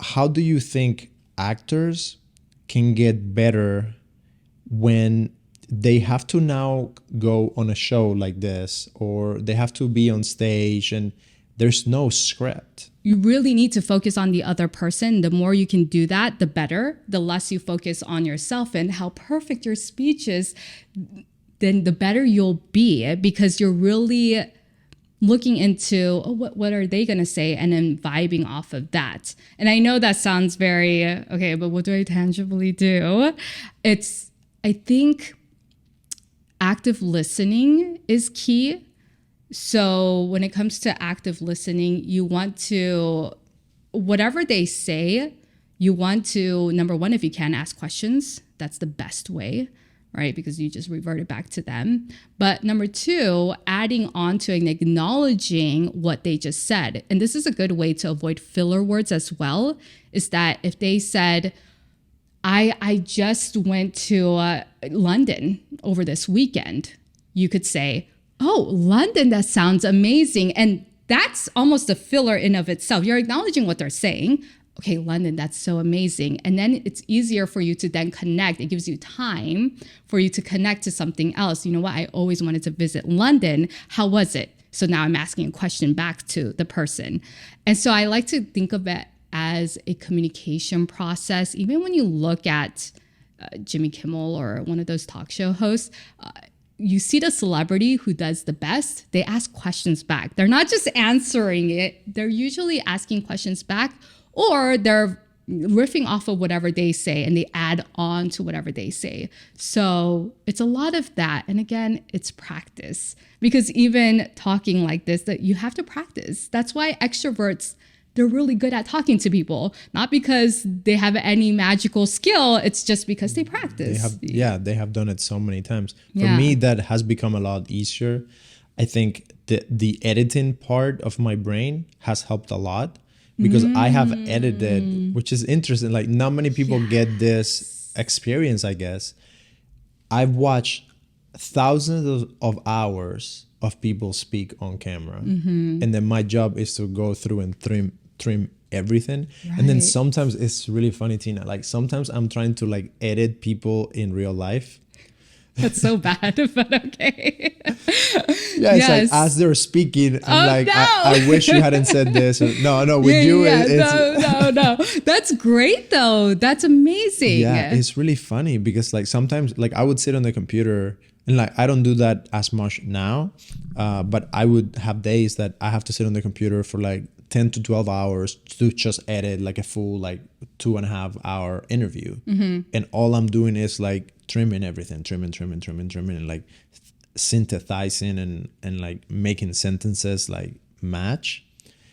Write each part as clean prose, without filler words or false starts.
how do you think actors can get better when they have to now go on a show like this, or they have to be on stage and there's no script? You really need to focus on the other person. The more you can do that, the better. The less you focus on yourself and how perfect your speech is, then the better you'll be, because you're really looking into, oh, what are they going to say, and then vibing off of that. And I know that sounds very, okay, but what do I tangibly do? I think active listening is key. So when it comes to active listening, you want to, whatever they say, you want to, number one, if you can, ask questions. That's the best way, right? Because you just revert it back to them. But number two, adding on to and acknowledging what they just said. And this is a good way to avoid filler words as well, is that if they said, I just went to London over this weekend, you could say, oh, London, that sounds amazing. And that's almost a filler in of itself. You're acknowledging what they're saying. Okay, London, that's so amazing. And then it's easier for you to then connect. It gives you time for you to connect to something else. You know what? I always wanted to visit London. How was it? So now I'm asking a question back to the person. And so I like to think of it as a communication process. Even when you look at Jimmy Kimmel or one of those talk show hosts, you see the celebrity who does the best, they ask questions back. They're not just answering it. They're usually asking questions back, or they're riffing off of whatever they say and they add on to whatever they say. So it's a lot of that. And again, it's practice, because even talking like this, that you have to practice. That's why extroverts, they're really good at talking to people, not because they have any magical skill. It's just because they practice. They have done it so many times. For me, that has become a lot easier. I think the editing part of my brain has helped a lot, because I have edited, which is interesting. Like, not many people get this experience, I guess. I've watched thousands of hours of people speak on camera. And then my job is to go through and trim everything. Right. And then sometimes it's really funny, Tina. Like, sometimes I'm trying to like edit people in real life. That's so bad, but okay. Yeah, it's like as they're speaking, I'm like, no. I wish you hadn't said this. Or, no, with you, no. That's great though. That's amazing. Yeah, it's really funny, because like sometimes, like, I would sit on the computer, and like I don't do that as much now, but I would have days that I have to sit on the computer for like 10 to 12 hours to just edit like a full like 2.5 hour interview. And all I'm doing is like trimming everything, trimming, and like synthesizing and like making sentences like match.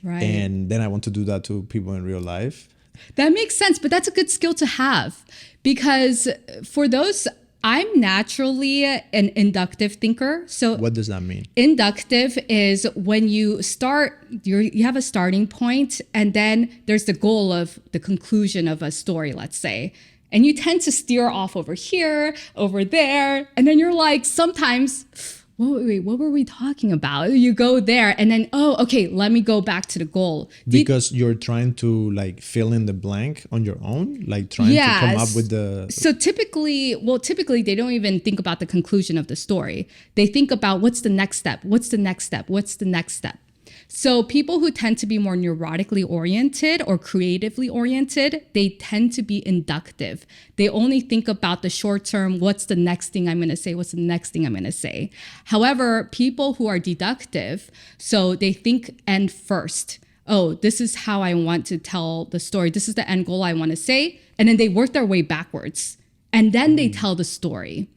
Right. And then I want to do that to people in real life. That makes sense, but that's a good skill to have, because for those, I'm naturally an inductive thinker. So what does that mean? Inductive is when you start, you have a starting point, and then there's the goal of the conclusion of a story, let's say. And you tend to steer off over here, over there. And then you're like, sometimes, wait, what were we talking about? You go there and then, oh, okay, let me go back to the goal. Because you're trying to like fill in the blank on your own, like trying to come up with the... So typically they don't even think about the conclusion of the story. They think about what's the next step? What's the next step? What's the next step? So people who tend to be more neurotically oriented or creatively oriented, they tend to be inductive. They only think about the short term, what's the next thing I'm going to say? What's the next thing I'm going to say? However, people who are deductive, so they think end first. Oh, this is how I want to tell the story. This is the end goal I want to say. And then they work their way backwards. And then they tell the story.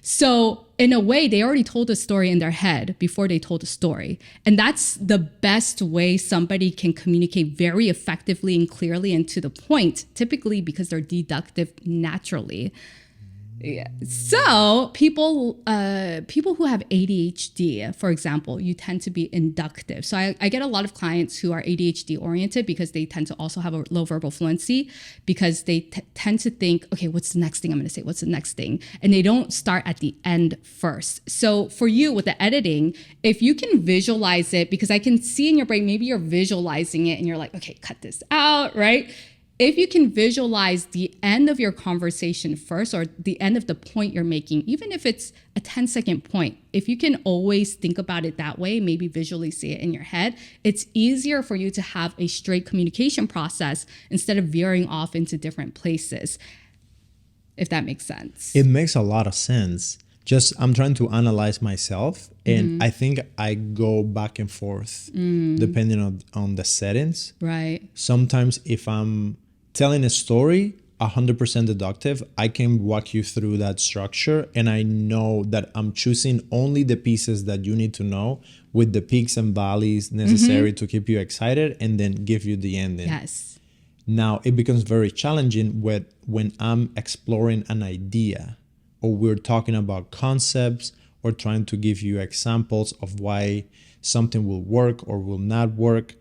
So in a way, they already told the story in their head before they told the story. And that's the best way somebody can communicate very effectively and clearly and to the point, typically because they're deductive naturally. Yeah. So people who have ADHD, for example, you tend to be inductive. So I get a lot of clients who are ADHD oriented because they tend to also have a low verbal fluency, because they tend to think, okay, what's the next thing I'm going to say? What's the next thing? And they don't start at the end first. So for you with the editing, if you can visualize it, because I can see in your brain, maybe you're visualizing it and you're like, okay, cut this out, right? if you can visualize the end of your conversation first, or the end of the point you're making, even if it's a 10-second point, if you can always think about it that way, maybe visually see it in your head, it's easier for you to have a straight communication process instead of veering off into different places, if that makes sense. It makes a lot of sense. Just I'm trying to analyze myself, and I think I go back and forth depending on the settings. Right. Sometimes if I'm telling a story 100% deductive, I can walk you through that structure, and I know that I'm choosing only the pieces that you need to know with the peaks and valleys necessary to keep you excited, and then give you the ending. Yes. Now it becomes very challenging when I'm exploring an idea, or we're talking about concepts, or trying to give you examples of why something will work or will not work.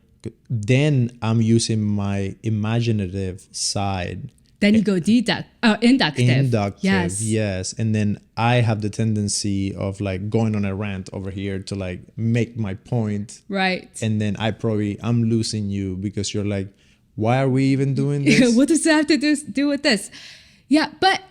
Then I'm using my imaginative side. Then you go inductive. Yes. And then I have the tendency of like going on a rant over here to like make my point. Right. And then I'm losing you because you're like, why are we even doing this? What does that have to do with this? Yeah, but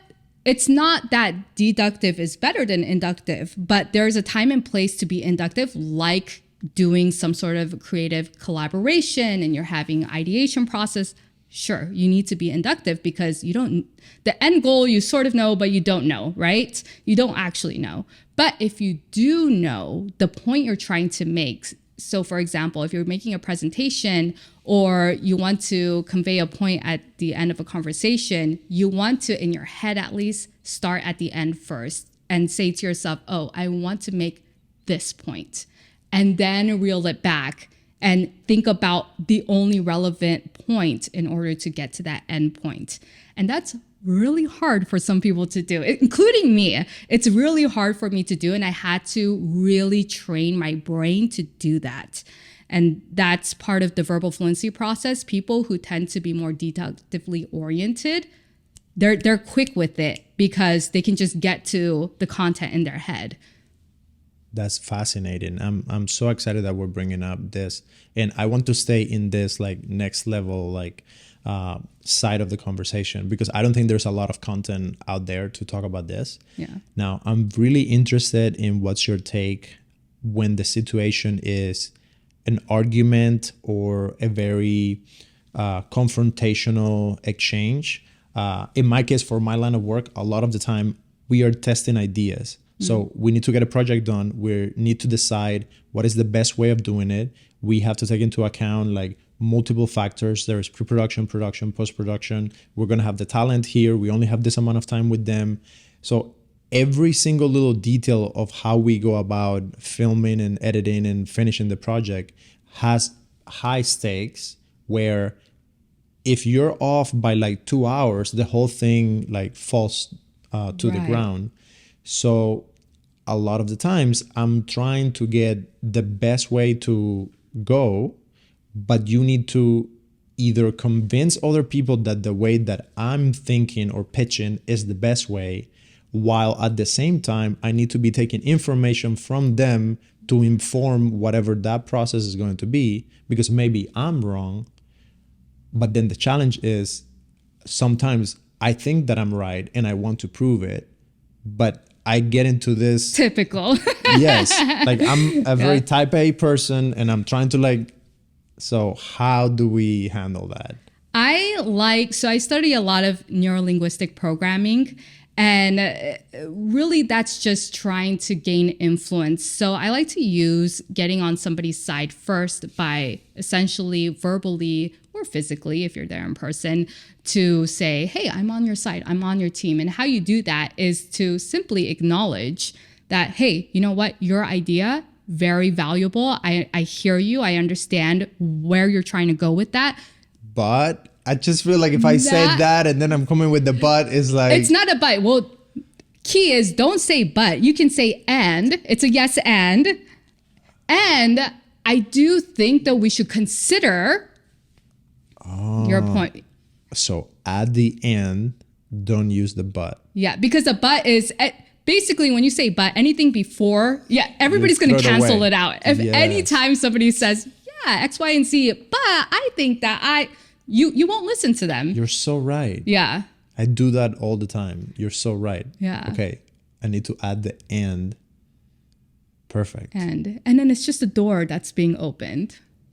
it's not that deductive is better than inductive, but there's a time and place to be inductive, like doing some sort of creative collaboration and you're having ideation process. Sure, you need to be inductive because the end goal you sort of know, but you don't know, right? You don't actually know. But if you do know the point you're trying to make, so for example, if you're making a presentation or you want to convey a point at the end of a conversation, you want to, in your head at least, start at the end first and say to yourself, oh, I want to make this point, and then reel it back and think about the only relevant point in order to get to that end point. And that's really hard for some people to do, including me. It's really hard for me to do, and I had to really train my brain to do that. And that's part of the verbal fluency process. People who tend to be more deductively oriented, they're quick with it because they can just get to the content in their head. That's fascinating. I'm so excited that we're bringing up this, and I want to stay in this like next level side of the conversation, because I don't think there's a lot of content out there to talk about this. Yeah. Now, I'm really interested in what's your take when the situation is an argument or a very confrontational exchange. In my case, for my line of work, a lot of the time we are testing ideas. So we need to get a project done. We need to decide what is the best way of doing it. We have to take into account like multiple factors. There is pre-production, production, post-production. We're going to have the talent here. We only have this amount of time with them. So every single little detail of how we go about filming and editing and finishing the project has high stakes, where if you're off by like 2 hours, the whole thing like falls to the ground. So a lot of the times I'm trying to get the best way to go, but you need to either convince other people that the way that I'm thinking or pitching is the best way, while at the same time I need to be taking information from them to inform whatever that process is going to be, because maybe I'm wrong. But then the challenge is sometimes I think that I'm right and I want to prove it, but I get into this typical. Yes, like I'm a very type A person, and I'm trying to so how do we handle that? I study a lot of neurolinguistic programming, and really that's just trying to gain influence. So I like to use getting on somebody's side first by essentially verbally or physically, if you're there in person, to say, hey, I'm on your side, I'm on your team. And how you do that is to simply acknowledge that, hey, you know what, your idea, very valuable. I hear you. I understand where you're trying to go with that. But I just feel like if I said that and then I'm coming with the but, is like... It's not a but. Well, key is don't say but. You can say and. It's a yes and. And I do think that we should consider your point. So at the end, don't use the but. Yeah, because the but is... Basically, when you say but, anything before, everybody's going to cancel it out. If anytime somebody says, yeah, X, Y, and Z, but I think that you won't listen to them. You're so right. Yeah. I do that all the time. You're so right. Yeah. Okay. I need to add the and. Perfect. And then it's just a door that's being opened.